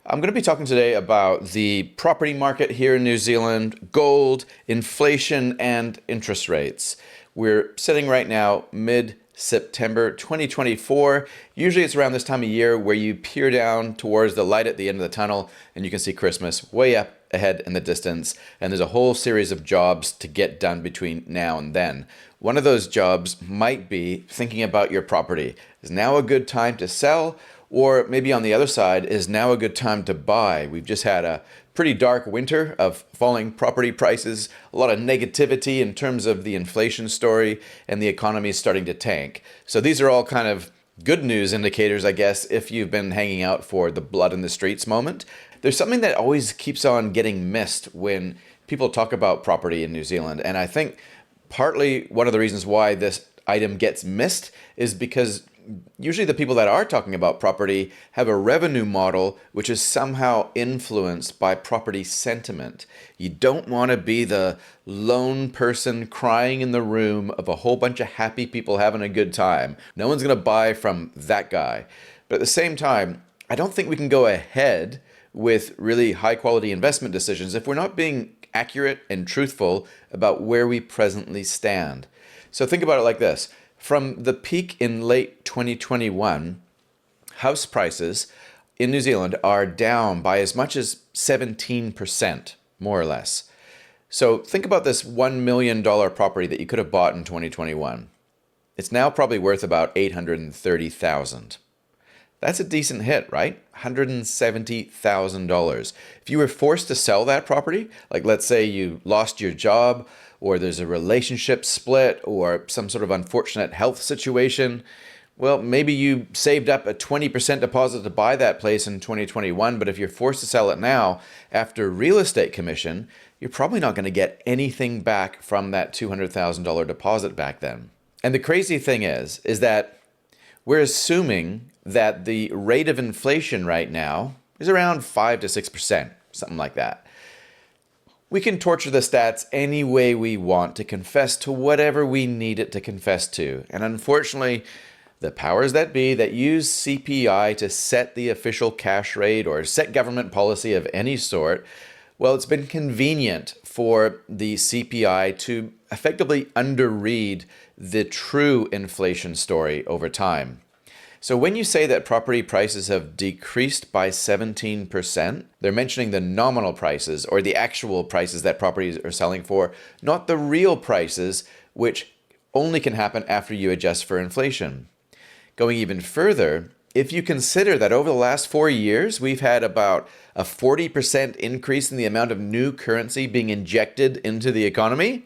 I'm going to be talking today about the property market here in New Zealand, gold, inflation, and interest rates. We're sitting right now mid-September 2024. Usually it's around this time of year where you peer down towards the light at the end of the tunnel and you can see Christmas way up ahead in the distance, and there's a whole series of jobs to get done between now and then. One of those jobs might be thinking about your property. Is now a good time to sell? Or maybe on the other side, is now a good time to buy? We've just had a pretty dark winter of falling property prices, a lot of negativity in terms of the inflation story, and the economy is starting to tank. So these are all kind of good news indicators, I guess, if you've been hanging out for the blood in the streets moment. There's something that always keeps on getting missed when people talk about property in New Zealand. And I think partly one of the reasons why this item gets missed is because usually the people that are talking about property have a revenue model which is somehow influenced by property sentiment. You don't want to be the lone person crying in the room of a whole bunch of happy people having a good time. No one's going to buy from that guy. But at the same time, I don't think we can go ahead with really high quality investment decisions if we're not being accurate and truthful about where we presently stand. So think about it like this. From the peak in late 2021, house prices in New Zealand are down by as much as 17%, more or less. So think about this $1 million property that you could have bought in 2021. It's now probably worth about $830,000. That's a decent hit, right? $170,000. If you were forced to sell that property, like let's say you lost your job, or there's a relationship split, or some sort of unfortunate health situation, well, maybe you saved up a 20% deposit to buy that place in 2021, but if you're forced to sell it now, after real estate commission, you're probably not going to get anything back from that $200,000 deposit back then. And the crazy thing is that we're assuming that the rate of inflation right now is around 5 to 6%, something like that. We can torture the stats any way we want to confess to whatever we need it to confess to. And unfortunately, the powers that be that use CPI to set the official cash rate or set government policy of any sort, well, it's been convenient for the CPI to effectively underread the true inflation story over time. So when you say that property prices have decreased by 17%, they're mentioning the nominal prices or the actual prices that properties are selling for, not the real prices, which only can happen after you adjust for inflation. Going even further, if you consider that over the last 4 years, we've had about a 40% increase in the amount of new currency being injected into the economy,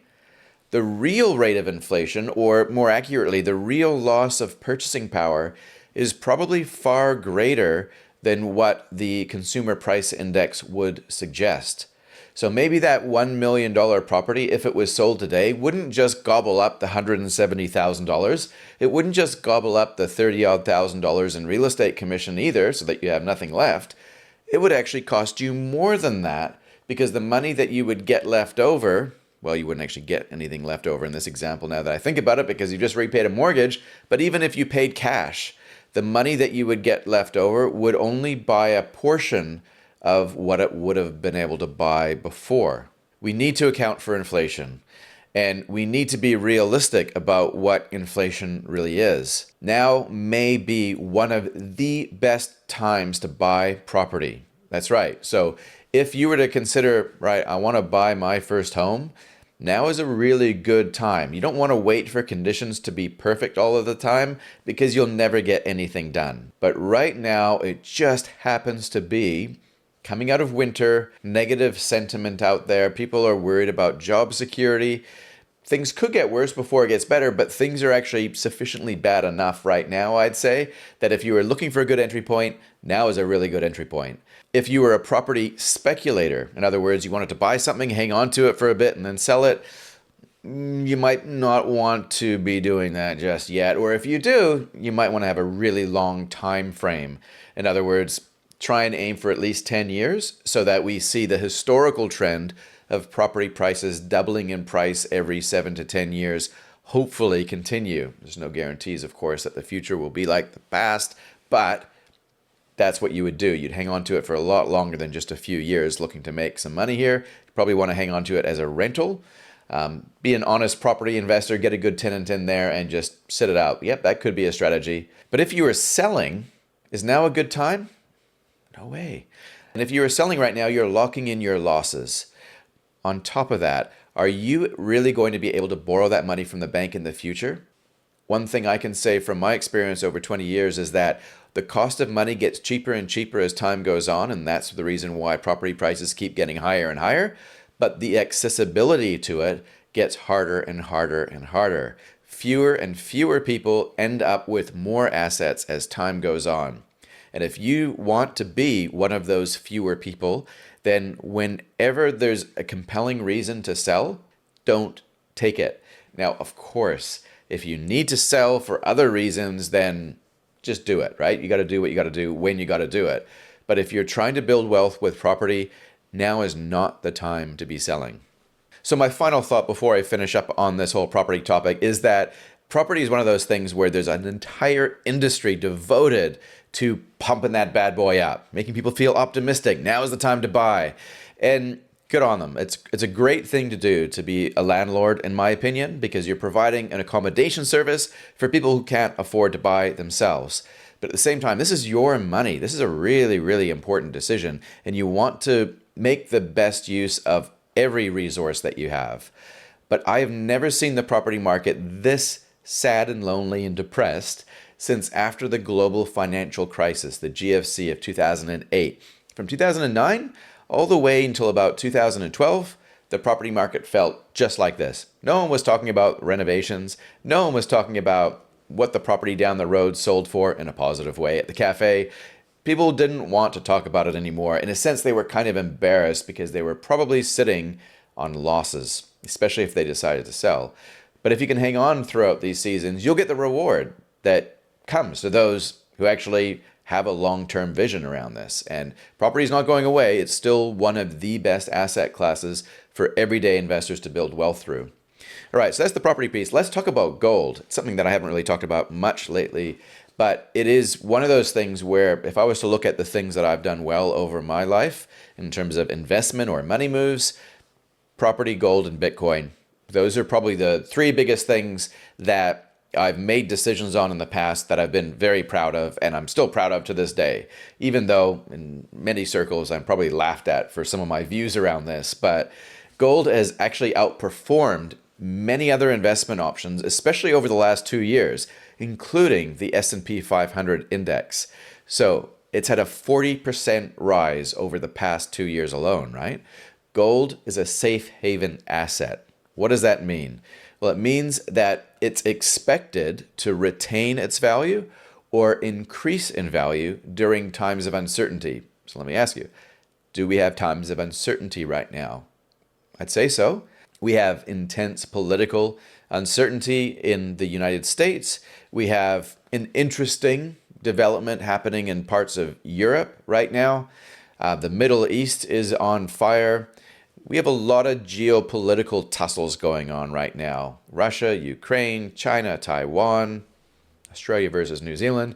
the real rate of inflation, or more accurately, the real loss of purchasing power, is probably far greater than what the consumer price index would suggest. So maybe that $1 million property, if it was sold today, wouldn't just gobble up the $170,000. It wouldn't just gobble up the $30,000 odd in real estate commission either, so that you have nothing left. It would actually cost you more than that, because the money that you would get left over, well, you wouldn't actually get anything left over in this example now that I think about it, because you just repaid a mortgage. But even if you paid cash, the money that you would get left over would only buy a portion of what it would have been able to buy before. We need to account for inflation, and we need to be realistic about what inflation really is. Now may be one of the best times to buy property. That's right. So if you were to consider, right, I want to buy my first home, now is a really good time. You don't want to wait for conditions to be perfect all of the time, because you'll never get anything done. But right now, it just happens to be coming out of winter, negative sentiment out there. People are worried about job security. Things could get worse before it gets better, but things are actually sufficiently bad enough right now, I'd say, that if you were looking for a good entry point, now is a really good entry point. If you were a property speculator, in other words, you wanted to buy something, hang on to it for a bit, and then sell it, you might not want to be doing that just yet. Or if you do, you might want to have a really long time frame. In other words, try and aim for at least 10 years so that we see the historical trend of property prices doubling in price every 7 to 10 years hopefully continue. There's no guarantees, of course, that the future will be like the past, but that's what you would do. You'd hang on to it for a lot longer than just a few years looking to make some money here. You probably want to hang on to it as a rental. Be an honest property investor, get a good tenant in there and just sit it out. Yep, that could be a strategy. But if you are selling, is now a good time? No way. And if you are selling right now, you're locking in your losses. On top of that, are you really going to be able to borrow that money from the bank in the future? One thing I can say from my experience over 20 years is that the cost of money gets cheaper and cheaper as time goes on, and that's the reason why property prices keep getting higher and higher. But the accessibility to it gets harder and harder and harder. Fewer and fewer people end up with more assets as time goes on. And if you want to be one of those fewer people, then whenever there's a compelling reason to sell, don't take it. Now, of course, if you need to sell for other reasons, then just do it, right? You got to do what you got to do when you got to do it. But if you're trying to build wealth with property, now is not the time to be selling. So my final thought before I finish up on this whole property topic is that property is one of those things where there's an entire industry devoted to pumping that bad boy up, making people feel optimistic. Now is the time to buy. And good on them. It's a great thing to do to be a landlord, in my opinion, because you're providing an accommodation service for people who can't afford to buy themselves. But at the same time, this is your money. This is a really, really important decision, and you want to make the best use of every resource that you have. But I have never seen the property market this sad and lonely and depressed since after the global financial crisis, the GFC of 2008. From 2009 all the way until about 2012, the property market felt just like this. No one was talking about renovations. No one was talking about what the property down the road sold for in a positive way at the cafe. People didn't want to talk about it anymore. In a sense, they were kind of embarrassed because they were probably sitting on losses, especially if they decided to sell. But if you can hang on throughout these seasons, you'll get the reward that comes to those who actually have a long-term vision around this. And property is not going away. It's still one of the best asset classes for everyday investors to build wealth through. All right, so that's the property piece. Let's talk about gold. It's something that I haven't really talked about much lately, but it is one of those things where if I was to look at the things that I've done well over my life in terms of investment or money moves, property, gold, and Bitcoin, those are probably the three biggest things that I've made decisions on in the past that I've been very proud of, and I'm still proud of to this day, even though in many circles I'm probably laughed at for some of my views around this. But gold has actually outperformed many other investment options, especially over the last 2 years, including the S&P 500 index. So it's had a 40% rise over the past 2 years alone, right? Gold is a safe haven asset. What does that mean? Well, it means that it's expected to retain its value or increase in value during times of uncertainty. So let me ask you, do we have times of uncertainty right now? I'd say so. We have intense political uncertainty in the United States. We have an interesting development happening in parts of Europe right now. The Middle East is on fire. We have a lot of geopolitical tussles going on right now. Russia, Ukraine, China, Taiwan, Australia versus New Zealand.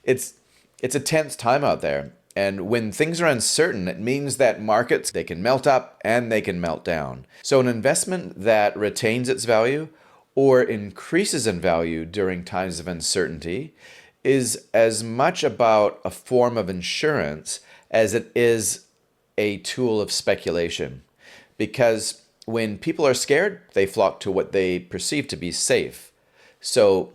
It's a tense time out there. And when things are uncertain, it means that markets, they can melt up and they can melt down. So an investment that retains its value or increases in value during times of uncertainty is as much about a form of insurance as it is a tool of speculation. Because when people are scared, they flock to what they perceive to be safe. So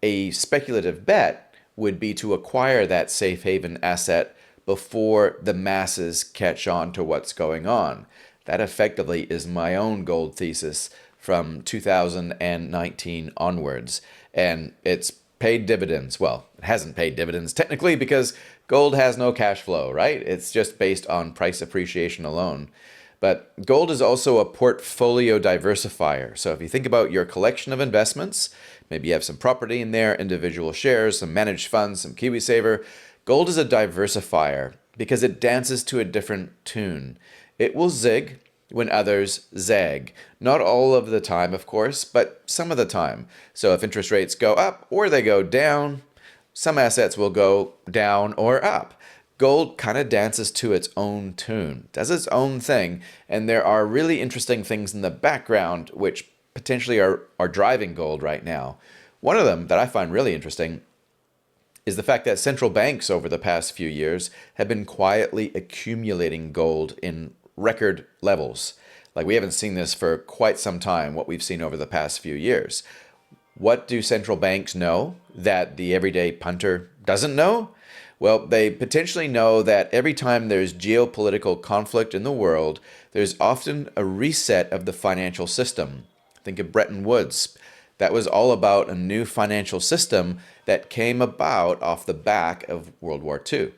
a speculative bet would be to acquire that safe haven asset before the masses catch on to what's going on. That effectively is my own gold thesis from 2019 onwards. And it's paid dividends. Well, it hasn't paid dividends technically because gold has no cash flow, right? It's just based on price appreciation alone. But gold is also a portfolio diversifier. So if you think about your collection of investments, maybe you have some property in there, individual shares, some managed funds, some KiwiSaver. Gold is a diversifier because it dances to a different tune. It will zig when others zag. Not all of the time, of course, but some of the time. So if interest rates go up or they go down, Some assets will go down or up. Gold kind of dances to its own tune, does its own thing, and there are really interesting things in the background which potentially are driving gold right now. One of them that I find really interesting is the fact that central banks over the past few years have been quietly accumulating gold in record levels. Like, we haven't seen this for quite some time, what we've seen over the past few years. What do central banks know that the everyday punter doesn't know? Well, they potentially know that every time there's geopolitical conflict in the world, there's often a reset of the financial system. Think of Bretton Woods. That was all about a new financial system that came about off the back of World War II.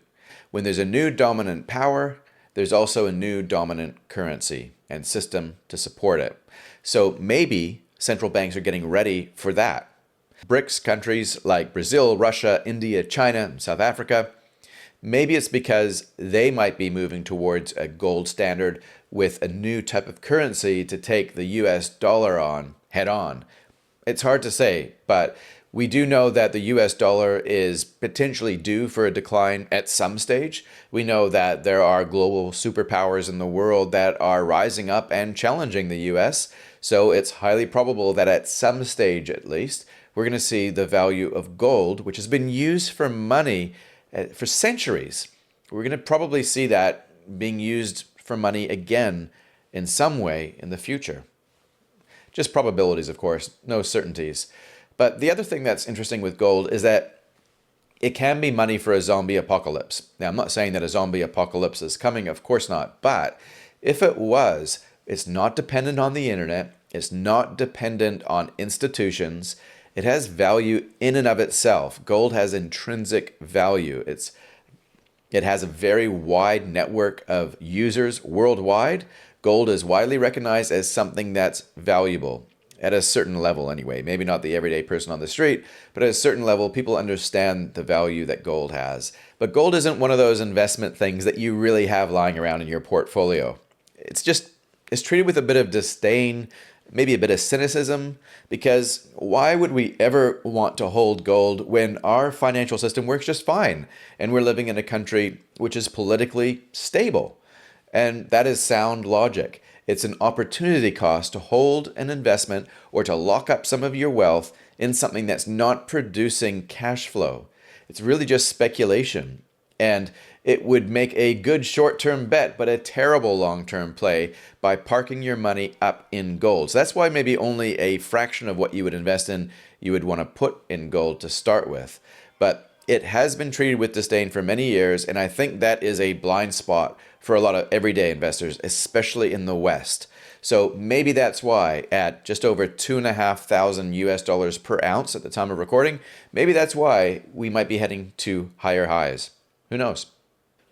When there's a new dominant power, there's also a new dominant currency and system to support it. So maybe central banks are getting ready for that. BRICS countries like Brazil, Russia, India, China, and South Africa, maybe it's because they might be moving towards a gold standard with a new type of currency to take the US dollar on head on. It's hard to say, but we do know that the US dollar is potentially due for a decline at some stage. We know that there are global superpowers in the world that are rising up and challenging the US. So it's highly probable that at some stage, at least, we're going to see the value of gold, which has been used for money for centuries. We're going to probably see that being used for money again in some way in the future. Just probabilities, of course, no certainties. But the other thing that's interesting with gold is that it can be money for a zombie apocalypse. Now, I'm not saying that a zombie apocalypse is coming, of course not. But if it was, it's not dependent on the internet. It's not dependent on institutions. It has value in and of itself. Gold has intrinsic value. It has a very wide network of users worldwide. Gold is widely recognized as something that's valuable at a certain level anyway. Maybe not the everyday person on the street, but at a certain level, people understand the value that gold has. But gold isn't one of those investment things that you really have lying around in your portfolio. It's treated with a bit of disdain, maybe a bit of cynicism, because why would we ever want to hold gold when our financial system works just fine and we're living in a country which is politically stable? And that is sound logic. It's an opportunity cost to hold an investment or to lock up some of your wealth in something that's not producing cash flow. It's really just speculation. And it would make a good short-term bet, but a terrible long-term play by parking your money up in gold. So that's why maybe only a fraction of what you would invest in, you would want to put in gold to start with. But it has been treated with disdain for many years, and I think that is a blind spot for a lot of everyday investors, especially in the West. So maybe that's why at just over $2,500 US per ounce at the time of recording, maybe that's why we might be heading to higher highs. Who knows?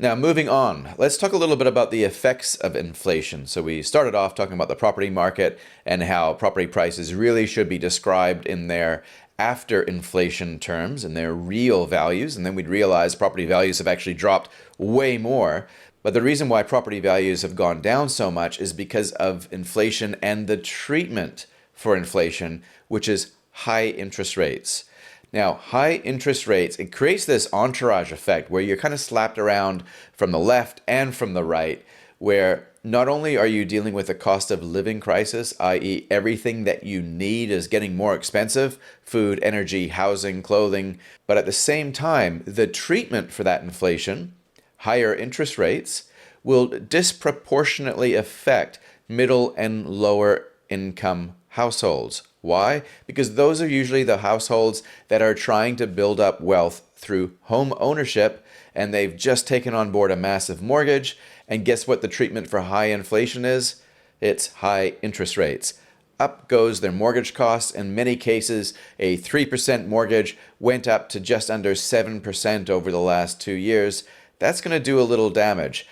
Now, moving on, let's talk a little bit about the effects of inflation. So we started off talking about the property market and how property prices really should be described in their after inflation terms and their real values. And then we'd realize property values have actually dropped way more. But the reason why property values have gone down so much is because of inflation and the treatment for inflation, which is high interest rates. Now, high interest rates, it creates this entourage effect where you're kind of slapped around from the left and from the right, where not only are you dealing with a cost of living crisis, i.e. everything that you need is getting more expensive, food, energy, housing, clothing, but at the same time, the treatment for that inflation, higher interest rates, will disproportionately affect middle and lower income households. Why? Because those are usually the households that are trying to build up wealth through home ownership, and they've just taken on board a massive mortgage. And guess what the treatment for high inflation is? It's high interest rates. Up goes their mortgage costs. In many cases, a 3% mortgage went up to just under 7% over the last 2 years. That's going to do a little damage.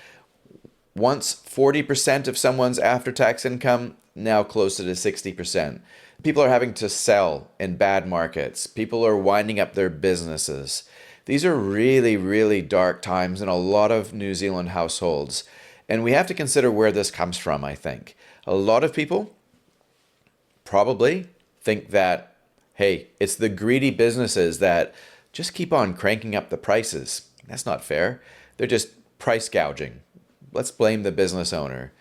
Once 40% of someone's after-tax income, now closer to 60%. People are having to sell in bad markets. People are winding up their businesses. These are really, really dark times in a lot of New Zealand households. And we have to consider where this comes from, I think. A lot of people probably think that, hey, it's the greedy businesses that just keep on cranking up the prices. That's not fair. They're just price gouging. Let's blame the business owner.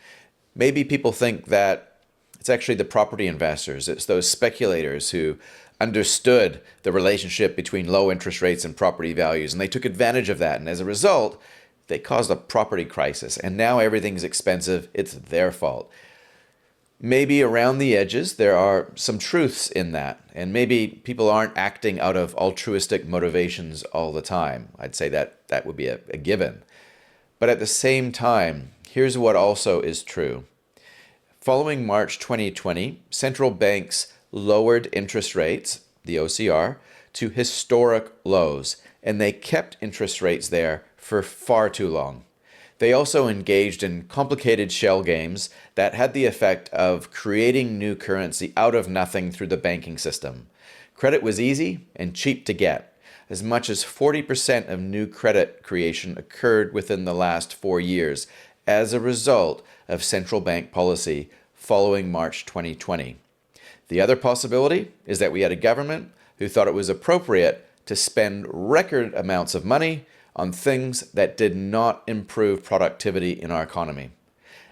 Maybe people think that it's actually the property investors. It's those speculators who understood the relationship between low interest rates and property values, and they took advantage of that. And as a result, they caused a property crisis. And now everything's expensive. It's their fault. Maybe around the edges, there are some truths in that. And maybe people aren't acting out of altruistic motivations all the time. I'd say that that would be a given. But at the same time, here's what also is true. Following March 2020, central banks lowered interest rates, the OCR, to historic lows, and they kept interest rates there for far too long. They also engaged in complicated shell games that had the effect of creating new currency out of nothing through the banking system. Credit was easy and cheap to get. As much as 40% of new credit creation occurred within the last 4 years as a result of central bank policy following March 2020. The other possibility is that we had a government who thought it was appropriate to spend record amounts of money on things that did not improve productivity in our economy.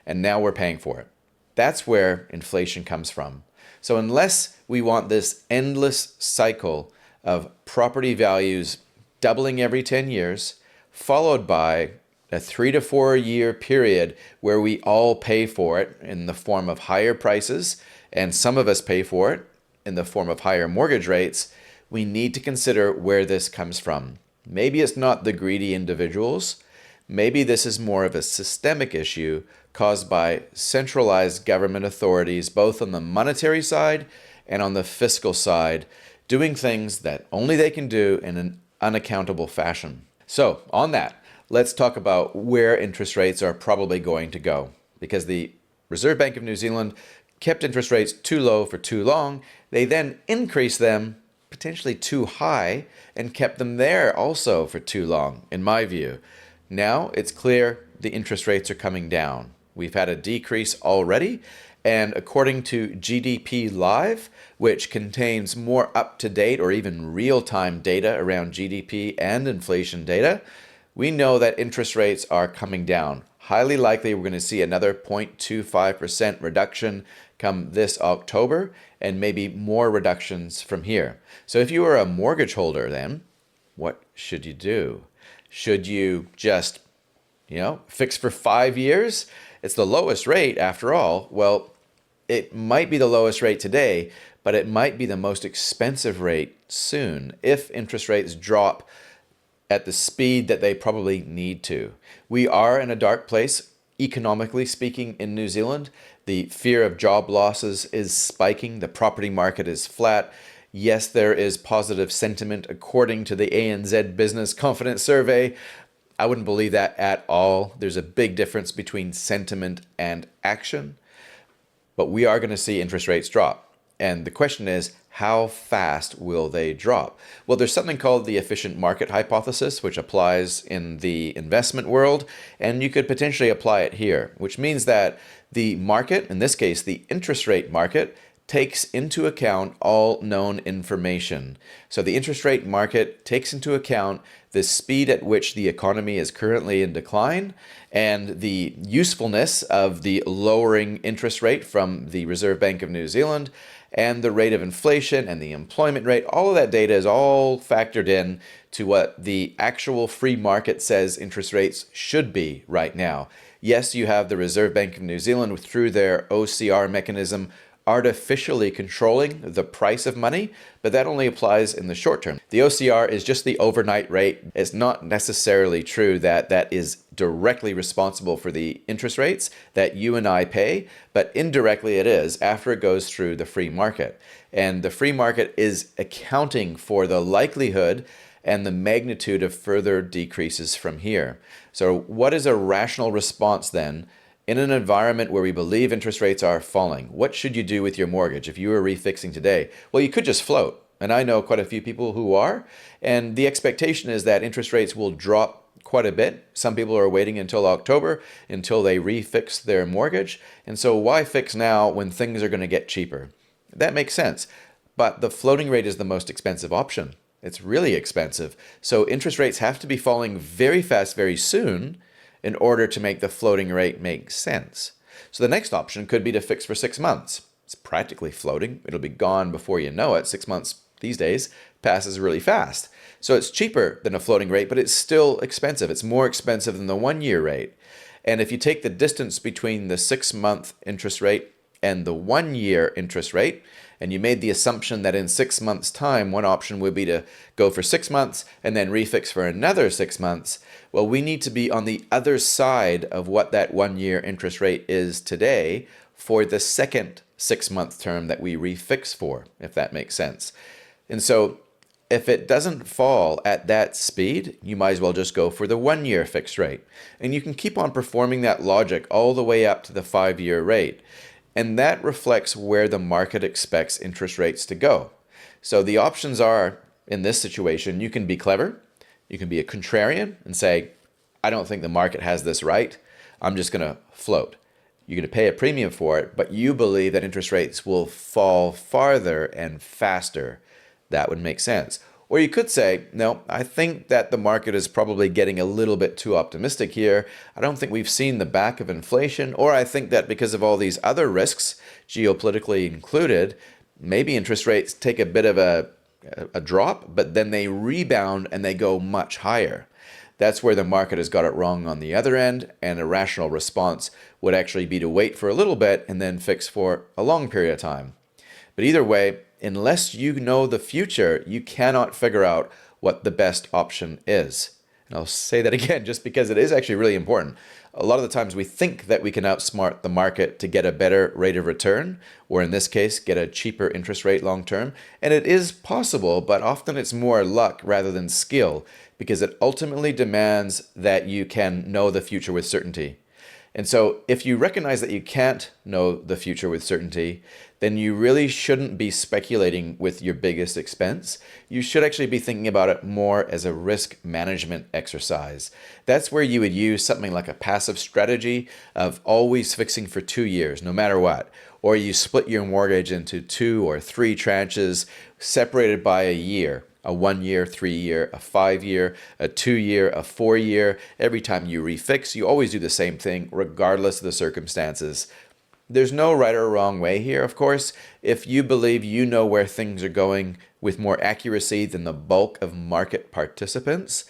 And now we're paying for it. That's where inflation comes from. So unless we want this endless cycle of property values doubling every 10 years, followed by a 3 to 4 year period where we all pay for it in the form of higher prices, and some of us pay for it in the form of higher mortgage rates, we need to consider where this comes from. Maybe it's not the greedy individuals. Maybe this is more of a systemic issue caused by centralized government authorities, both on the monetary side and on the fiscal side, doing things that only they can do in an unaccountable fashion. So on that, let's talk about where interest rates are probably going to go, because the Reserve Bank of New Zealand kept interest rates too low for too long. They then increased them potentially too high and kept them there also for too long, in my view. Now it's clear the interest rates are coming down. We've had a decrease already, and according to GDP Live, which contains more up-to-date or even real-time data around GDP and inflation data, we know that interest rates are coming down. Highly likely we're going to see another 0.25% reduction come this October, and maybe more reductions from here. So if you are a mortgage holder, then what should you do? Should you just, fix for 5 years? It's the lowest rate after all. Well, it might be the lowest rate today, but it might be the most expensive rate soon if interest rates drop at the speed that they probably need to. We are in a dark place, economically speaking, in New Zealand. The fear of job losses is spiking. The property market is flat. Yes, there is positive sentiment according to the ANZ Business Confidence Survey. I wouldn't believe that at all. There's a big difference between sentiment and action. But we are going to see interest rates drop. And the question is, how fast will they drop? Well, there's something called the efficient market hypothesis, which applies in the investment world, and you could potentially apply it here, which means that the market, in this case, the interest rate market, takes into account all known information. So the interest rate market takes into account the speed at which the economy is currently in decline and the usefulness of the lowering interest rate from the Reserve Bank of New Zealand and the rate of inflation and the employment rate. All of that data is all factored in to what the actual free market says interest rates should be right now. Yes, you have the Reserve Bank of New Zealand through their OCR mechanism artificially controlling the price of money, but that only applies in the short term. The OCR is just the overnight rate. It's not necessarily true that that is directly responsible for the interest rates that you and I pay, but indirectly it is after it goes through the free market. And the free market is accounting for the likelihood and the magnitude of further decreases from here. So what is a rational response then in an environment where we believe interest rates are falling? What should you do with your mortgage if you were refixing today? Well, you could just float. And I know quite a few people who are. And the expectation is that interest rates will drop quite a bit. Some people are waiting until October until they refix their mortgage. And so why fix now when things are going to get cheaper? That makes sense. But the floating rate is the most expensive option. It's really expensive. So interest rates have to be falling very fast, very soon in order to make the floating rate make sense. So the next option could be to fix for 6 months. It's practically floating. It'll be gone before you know it. 6 months these days passes really fast. So it's cheaper than a floating rate, but it's still expensive. It's more expensive than the 1-year rate. And if you take the distance between the 6-month interest rate and the 1-year interest rate, and you made the assumption that in 6 months' time, one option would be to go for 6 months and then refix for another 6 months, well, we need to be on the other side of what that 1-year interest rate is today for the second 6-month term that we refix for, if that makes sense. And so if it doesn't fall at that speed, you might as well just go for the 1-year fixed rate. And you can keep on performing that logic all the way up to the 5-year rate. And that reflects where the market expects interest rates to go. So the options are, in this situation, you can be clever, you can be a contrarian and say, I don't think the market has this right, I'm just going to float. You're going to pay a premium for it, but you believe that interest rates will fall farther and faster. That would make sense. Or you could say, no, I think that the market is probably getting a little bit too optimistic here. I don't think we've seen the back of inflation, or I think that because of all these other risks, geopolitically included, maybe interest rates take a bit of a drop, but then they rebound and they go much higher. That's where the market has got it wrong on the other end, and a rational response would actually be to wait for a little bit and then fix for a long period of time. But either way, unless you know the future, you cannot figure out what the best option is. And I'll say that again, just because it is actually really important. A lot of the times we think that we can outsmart the market to get a better rate of return, or in this case, get a cheaper interest rate long term. And it is possible, but often it's more luck rather than skill, because it ultimately demands that you can know the future with certainty. And so if you recognize that you can't know the future with certainty, then you really shouldn't be speculating with your biggest expense. You should actually be thinking about it more as a risk management exercise. That's where you would use something like a passive strategy of always fixing for 2 years, no matter what. Or you split your mortgage into 2 or 3 tranches separated by a year. A 1-year, 3-year, a 5-year, a 2-year, a 4-year. Every time you refix, you always do the same thing, regardless of the circumstances. There's no right or wrong way here, of course. If you believe you know where things are going with more accuracy than the bulk of market participants,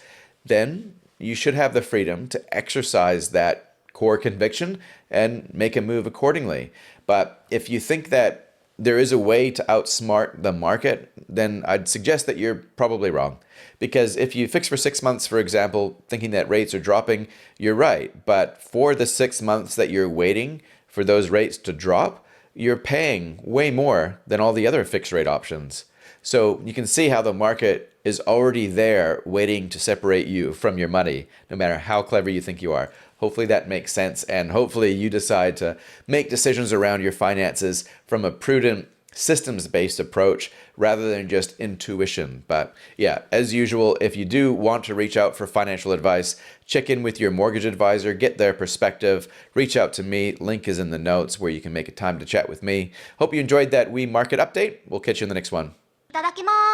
then you should have the freedom to exercise that core conviction and make a move accordingly. But if you think that there is a way to outsmart the market, then I'd suggest that you're probably wrong. Because if you fix for 6 months, for example, thinking that rates are dropping, you're right. But for the 6 months that you're waiting for those rates to drop, you're paying way more than all the other fixed rate options. So you can see how the market is already there waiting to separate you from your money, no matter how clever you think you are. Hopefully that makes sense, and hopefully you decide to make decisions around your finances from a prudent, systems-based approach rather than just intuition. But yeah, as usual, if you do want to reach out for financial advice, check in with your mortgage advisor, get their perspective, reach out to me. Link is in the notes where you can make a time to chat with me. Hope you enjoyed that wee market update. We'll catch you in the next one. いただきます。